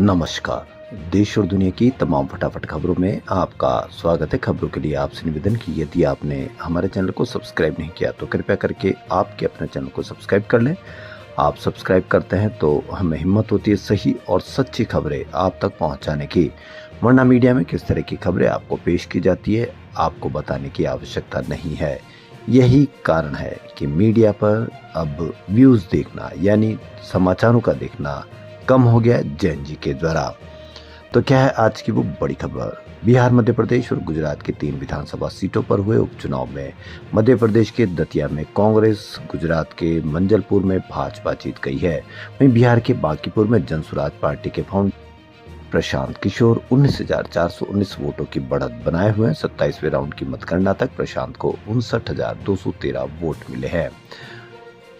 नमस्कार। देश और दुनिया की तमाम फटाफट खबरों में आपका स्वागत है। खबरों के लिए आपसे निवेदन कि यदि आपने हमारे चैनल को सब्सक्राइब नहीं किया तो कृपया करके आपके अपने चैनल को सब्सक्राइब कर लें। आप सब्सक्राइब करते हैं तो हमें हिम्मत होती है सही और सच्ची खबरें आप तक पहुंचाने की। वरना मीडिया में किस तरह की खबरें आपको पेश की जाती है आपको बताने की आवश्यकता नहीं है। यही कारण है कि मीडिया पर अब व्यूज देखना यानी समाचारों का देखना कम हो गया है जैन जी के द्वारा। तो क्या है आज की वो बड़ी खबर। बिहार, मध्य प्रदेश और गुजरात की 3 विधानसभा सीटों पर हुए उपचुनाव में मध्य प्रदेश के दतिया में कांग्रेस, गुजरात के मंजलपुर में भाजपा जीत गई है। वहीं बिहार के बांकीपुर में जनसुराज पार्टी के फाउंडर प्रशांत किशोर 19,419 वोटों की बढ़त बनाए हुए हैं। 27वें राउंड की मतगणना तक प्रशांत को 59,213 वोट मिले हैं।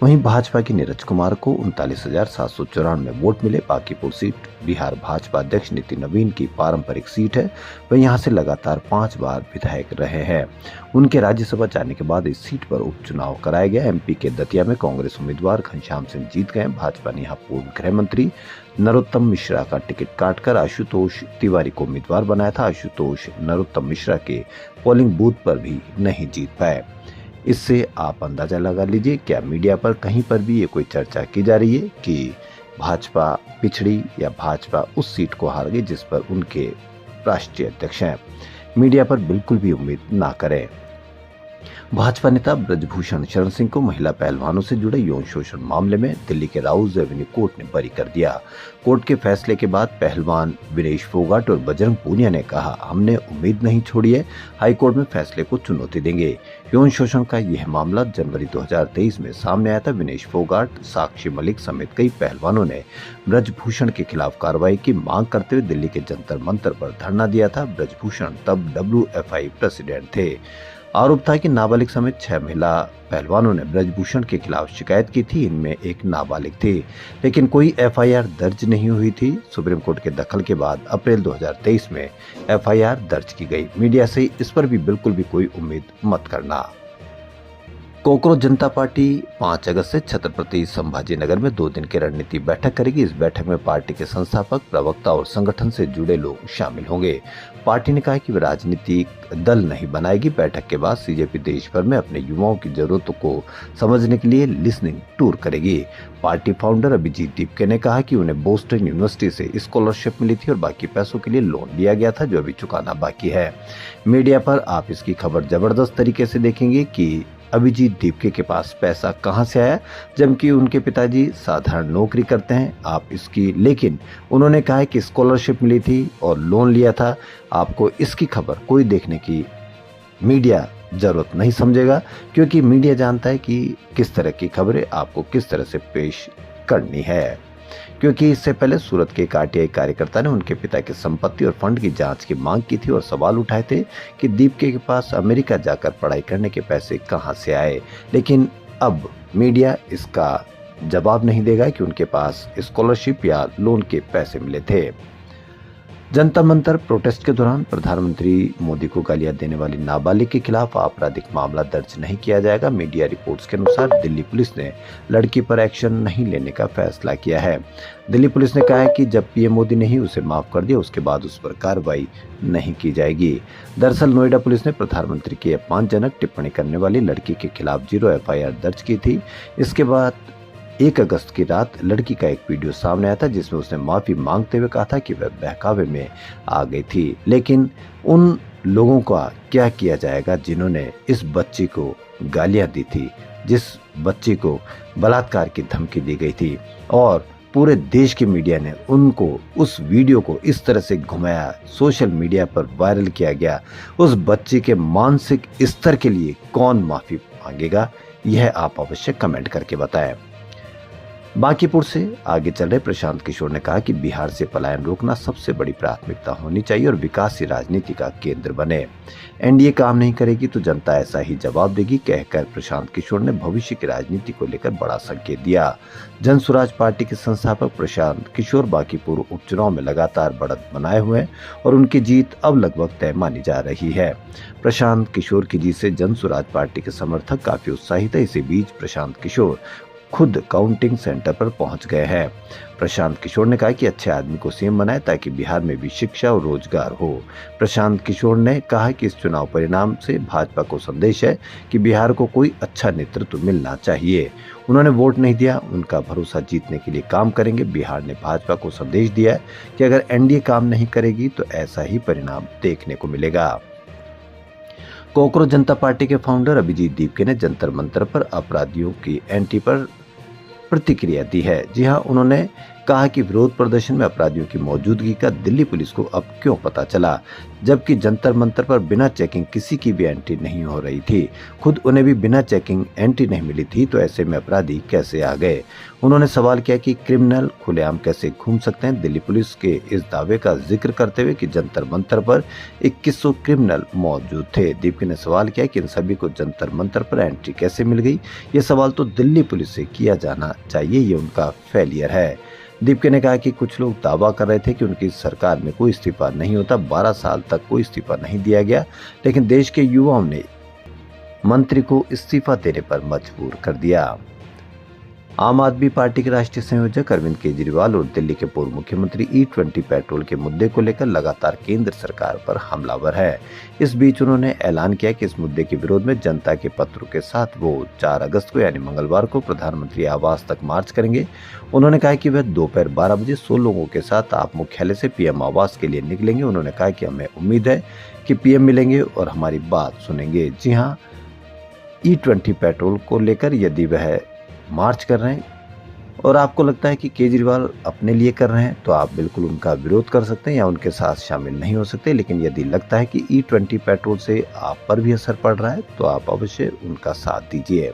वहीं भाजपा की नीरज कुमार को 39,794 वोट मिले। बांकीपुर सीट बिहार भाजपा अध्यक्ष नितिन नवीन की पारंपरिक सीट है। वह यहां से लगातार 5 बार विधायक रहे हैं। उनके राज्यसभा जाने के बाद इस सीट पर उपचुनाव कराया गया। एमपी के दतिया में कांग्रेस उम्मीदवार घनश्याम सिंह जीत गए। भाजपा ने यहां पूर्व गृह मंत्री नरोत्तम मिश्रा का टिकट काटकर आशुतोष तिवारी को उम्मीदवार बनाया था। आशुतोष नरोत्तम मिश्रा के पोलिंग बूथ पर भी नहीं जीत पाए। इससे आप अंदाजा लगा लीजिए क्या मीडिया पर कहीं पर भी ये कोई चर्चा की जा रही है कि भाजपा पिछड़ी या भाजपा उस सीट को हार गई जिस पर उनके राष्ट्रीय अध्यक्ष हैं। मीडिया पर बिल्कुल भी उम्मीद ना करें। भाजपा नेता ब्रजभूषण शरण सिंह को महिला पहलवानों से जुड़े यौन शोषण मामले में दिल्ली के राउज एवेन्यू कोर्ट ने बरी कर दिया। कोर्ट के फैसले के बाद पहलवान विनेश फोगाट और बजरंग पूनिया ने कहा, हमने उम्मीद नहीं छोड़ी है, हाईकोर्ट में फैसले को चुनौती देंगे। यौन शोषण का यह मामला जनवरी 2023 में सामने आया था। विनेश फोगाट, साक्षी मलिक समेत कई पहलवानों ने ब्रजभूषण के खिलाफ कार्रवाई की मांग करते हुए दिल्ली के जंतर मंतर पर धरना दिया था। ब्रजभूषण तब WFI प्रेसिडेंट थे। आरोप था कि नाबालिग समेत 6 महिला पहलवानों ने ब्रजभूषण के खिलाफ शिकायत की थी। इनमें एक नाबालिग थी, लेकिन कोई FIR दर्ज नहीं हुई थी। सुप्रीम कोर्ट के दखल के बाद अप्रैल 2023 में FIR दर्ज की गई। मीडिया से इस पर भी बिल्कुल भी कोई उम्मीद मत करना। कोकरोच जनता पार्टी 5 अगस्त से छत्रपति संभाजीनगर में 2 दिन की रणनीति बैठक करेगी। इस बैठक में पार्टी के संस्थापक, प्रवक्ता और संगठन से जुड़े लोग शामिल होंगे। पार्टी ने कहा कि वह राजनीतिक दल नहीं बनाएगी। बैठक के बाद CJP देश भर में अपने युवाओं की जरूरतों को समझने के लिए लिसनिंग टूर करेगी। पार्टी फाउंडर अभिजीत दीपके ने कहा कि उन्हें बोस्टन यूनिवर्सिटी से स्कॉलरशिप मिली थी और बाकी पैसों के लिए लोन लिया गया था जो अभी चुकाना बाकी है। मीडिया पर आप इसकी खबर जबरदस्त तरीके से देखेंगे कि अभिजीत दीपके के पास पैसा कहां से आया, जबकि उनके पिताजी साधारण नौकरी करते हैं। आप इसकी लेकिन उन्होंने कहा है कि स्कॉलरशिप मिली थी और लोन लिया था। आपको इसकी खबर कोई देखने की मीडिया जरूरत नहीं समझेगा, क्योंकि मीडिया जानता है कि किस तरह की खबरें आपको किस तरह से पेश करनी है। क्योंकि इससे पहले सूरत के एक RTI कार्यकर्ता ने उनके पिता की संपत्ति और फंड की जांच की मांग की थी और सवाल उठाए थे कि दीपके के पास अमेरिका जाकर पढ़ाई करने के पैसे कहां से आए। लेकिन अब मीडिया इसका जवाब नहीं देगा कि उनके पास स्कॉलरशिप या लोन के पैसे मिले थे। जंतर मंतर प्रोटेस्ट के दौरान प्रधानमंत्री मोदी को गालियां देने वाली नाबालिग के खिलाफ आपराधिक मामला दर्ज नहीं किया जाएगा। मीडिया रिपोर्ट्स के अनुसार दिल्ली पुलिस ने लड़की पर एक्शन नहीं लेने का फैसला किया है। दिल्ली पुलिस ने कहा है कि जब PM मोदी ने ही उसे माफ कर दिया उसके बाद उस पर कार्रवाई नहीं की जाएगी। दरअसल नोएडा पुलिस ने प्रधानमंत्री की अपमानजनक टिप्पणी करने वाली लड़की के खिलाफ 0 FIR दर्ज की थी। इसके बाद 1 अगस्त की रात लड़की का एक वीडियो सामने आया था जिसमें उसने माफी मांगते हुए कहा था कि वह बहकावे में आ गई थी। लेकिन उन लोगों का क्या किया जाएगा जिन्होंने इस बच्ची को गालियां दी थी, जिस बच्ची को बलात्कार की धमकी दी गई थी, और पूरे देश की मीडिया ने उनको उस वीडियो को इस तरह से घुमाया, सोशल मीडिया पर वायरल किया गया। उस बच्ची के मानसिक स्तर के लिए कौन माफी मांगेगा, यह आप अवश्य कमेंट करके बताएं। बांकीपुर से आगे चल रहे प्रशांत किशोर ने कहा कि बिहार से पलायन रोकना सबसे बड़ी प्राथमिकता होनी चाहिए और विकास ही राजनीति का केंद्र बने। NDA काम नहीं करेगी तो जनता ऐसा ही जवाब देगी, कहकर प्रशांत किशोर ने भविष्य की राजनीति को लेकर बड़ा संकेत दिया। जनसुराज पार्टी के संस्थापक प्रशांत किशोर बांकीपुर उपचुनाव में लगातार बढ़त बनाए हुए हैं और उनकी जीत अब लगभग तय मानी जा रही है। प्रशांत किशोर की जीत से जनसुराज पार्टी के समर्थक काफी उत्साहित है। इसी बीच प्रशांत किशोर खुद काउंटिंग सेंटर पर पहुंच गए हैं। प्रशांत किशोर ने कहा कि अच्छे आदमी को सीएम बनाए ताकि बिहार में भी शिक्षा और रोजगार हो। प्रशांत किशोर ने कहा कि इस चुनाव परिणाम से भाजपा को संदेश है कि बिहार को कोई अच्छा नेतृत्व मिलना चाहिए। उन्होंने वोट नहीं दिया, उनका भरोसा जीतने के लिए काम करेंगे। बिहार ने भाजपा को संदेश दिया है कि अगर एनडीए काम नहीं करेगी तो ऐसा ही परिणाम देखने को मिलेगा। कोकरोच जनता पार्टी के फाउंडर अभिजीत दीपके ने जंतर मंतर पर अपराधियों की एंट्री पर प्रतिक्रिया दी है। जी हां, उन्होंने कहा कि विरोध प्रदर्शन में अपराधियों की मौजूदगी का दिल्ली पुलिस को अब क्यों पता चला, जबकि जंतर मंतर पर बिना चेकिंग किसी की भी एंट्री नहीं हो रही थी। खुद उन्हें भी बिना चेकिंग एंट्री नहीं मिली थी, तो ऐसे में अपराधी कैसे आ गए। उन्होंने सवाल किया कि क्रिमिनल खुलेआम कैसे घूम सकते हैं। दिल्ली पुलिस के इस दावे का जिक्र करते हुए कि जंतर मंतर पर 2100 क्रिमिनल मौजूद थे। दीपक ने सवाल किया कि इन सभी को जंतर मंतर पर एंट्री कैसे मिल गई। ये सवाल तो दिल्ली पुलिस से किया जाना चाहिए, ये उनका फेलियर है। दीपके ने कहा कि कुछ लोग दावा कर रहे थे कि उनकी सरकार में कोई इस्तीफा नहीं होता। 12 साल तक कोई इस्तीफा नहीं दिया गया, लेकिन देश के युवाओं ने मंत्री को इस्तीफा देने पर मजबूर कर दिया। आम आदमी पार्टी के राष्ट्रीय संयोजक अरविंद केजरीवाल और दिल्ली के पूर्व मुख्यमंत्री E20 पेट्रोल के मुद्दे को लेकर लगातार केंद्र सरकार पर हमलावर है। इस बीच उन्होंने ऐलान किया कि इस मुद्दे के विरोध में जनता के पत्रों के साथ वो 4 अगस्त को यानी मंगलवार को प्रधानमंत्री आवास तक मार्च करेंगे। उन्होंने कहा कि वह दोपहर 12 बजे 100 लोगों के साथ आप मुख्यालय से पीएम आवास के लिए निकलेंगे। उन्होंने कहा कि हमें उम्मीद है कि पीएम मिलेंगे और हमारी बात सुनेंगे। जी हाँ, E20 पेट्रोल को लेकर यदि वह मार्च कर रहे हैं और आपको लगता है कि केजरीवाल अपने लिए कर रहे हैं, तो आप बिल्कुल उनका विरोध कर सकते हैं या उनके साथ शामिल नहीं हो सकते। लेकिन यदि लगता है कि E20 पेट्रोल से आप पर भी असर पड़ रहा है, तो आप अवश्य उनका साथ दीजिए।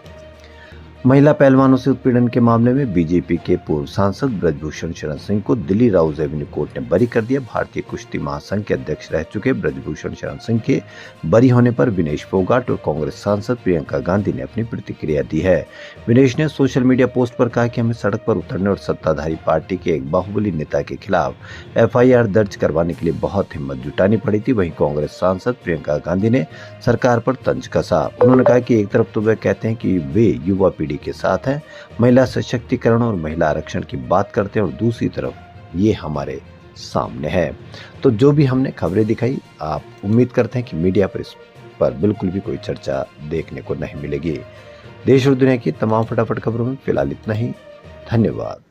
महिला पहलवानों से उत्पीड़न के मामले में बीजेपी के पूर्व सांसद ब्रजभूषण शरण सिंह को दिल्ली राउज एवेन्यू कोर्ट ने बरी कर दिया। भारतीय कुश्ती महासंघ के अध्यक्ष रह चुके ब्रजभूषण शरण सिंह के बरी होने पर विनेश फोगाट और कांग्रेस सांसद प्रियंका गांधी ने अपनी प्रतिक्रिया दी है। विनेश ने सोशल मीडिया पोस्ट पर कहा कि हमें सड़क पर उतरने और सत्ताधारी पार्टी के एक बाहुबली नेता के खिलाफ FIR दर्ज करवाने के लिए बहुत हिम्मत जुटानी पड़ी थी। वहीं कांग्रेस सांसद प्रियंका गांधी ने सरकार पर तंज कसा। उन्होंने कहा कि एक तरफ तो वे कहते हैं कि वे युवा पीढ़ी के साथ हैं, महिला सशक्तिकरण और महिला आरक्षण की बात करते हैं, और दूसरी तरफ ये हमारे सामने है। तो जो भी हमने खबरें दिखाई, आप उम्मीद करते हैं कि मीडिया पर इस पर बिल्कुल भी कोई चर्चा देखने को नहीं मिलेगी। देश और दुनिया की तमाम फटाफट खबरों में फिलहाल इतना ही। धन्यवाद।